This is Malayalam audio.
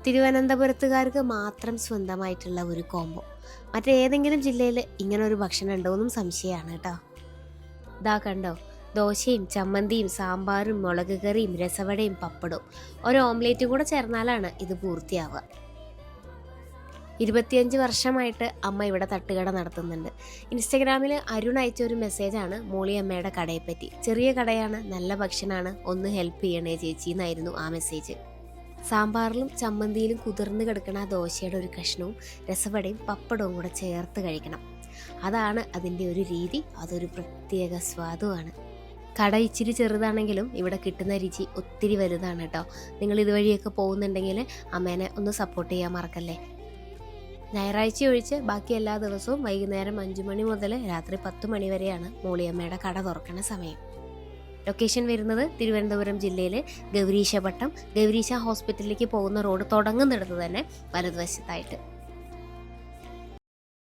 തിരുവനന്തപുരത്തുകാർക്ക് മാത്രം സ്വന്തമായിട്ടുള്ള ഒരു കോംബോ. മറ്റേതെങ്കിലും ജില്ലയിൽ ഇങ്ങനെ ഒരു ഭക്ഷണം ഉണ്ടോ എന്നും സംശയമാണ് കേട്ടോ. ഇതാ കണ്ടോ, ദോശയും ചമ്മന്തിയും സാമ്പാറും മുളക് കറിയും രസവടയും പപ്പടവും ഒരു ഓംലേറ്റും കൂടെ ചേർന്നാലാണ് ഇത് പൂർത്തിയാവുക. 25 വർഷമായിട്ട് അമ്മ ഇവിടെ തട്ടുകട നടത്തുന്നുണ്ട്. ഇൻസ്റ്റഗ്രാമിൽ അരുൺ അയച്ച ഒരു മെസ്സേജാണ് മോളിയമ്മയുടെ കടയെപ്പറ്റി. ചെറിയ കടയാണ്, നല്ല ഭക്ഷണമാണ്, ഒന്ന് ഹെൽപ്പ് ചെയ്യണേ ചേച്ചി എന്നായിരുന്നു ആ മെസ്സേജ്. സാമ്പാറിലും ചമ്മന്തിയിലും കുതിർന്ന് കിടക്കുന്ന ആ ദോശയുടെ ഒരു കഷ്ണവും രസവടയും പപ്പടവും കൂടെ ചേർത്ത് കഴിക്കണം. അതാണ് അതിൻ്റെ ഒരു രീതി. അതൊരു പ്രത്യേക സ്വാദുമാണ്. കട ഇച്ചിരി ചെറുതാണെങ്കിലും ഇവിടെ കിട്ടുന്ന രുചി ഒത്തിരി വലുതാണ് കേട്ടോ. നിങ്ങൾ ഇതുവഴിയൊക്കെ പോകുന്നുണ്ടെങ്കിൽ അമ്മേനെ ഒന്ന് സപ്പോർട്ട് ചെയ്യാൻ മറക്കല്ലേ. ഞായറാഴ്ച ഒഴിച്ച് ബാക്കി എല്ലാ ദിവസവും വൈകുന്നേരം 5 മണി മുതൽ രാത്രി 10 മണി വരെയാണ് മോളിയമ്മയുടെ കട തുറക്കുന്ന സമയം. ലൊക്കേഷൻ വരുന്നത് തിരുവനന്തപുരം ജില്ലയിലെ ഗൗരീശപട്ടം. ഗൗരീശ ഹോസ്പിറ്റലിലേക്ക് പോകുന്ന റോഡ് തുടങ്ങുന്നിടത്ത് തന്നെ വലതുവശത്തായിട്ട്.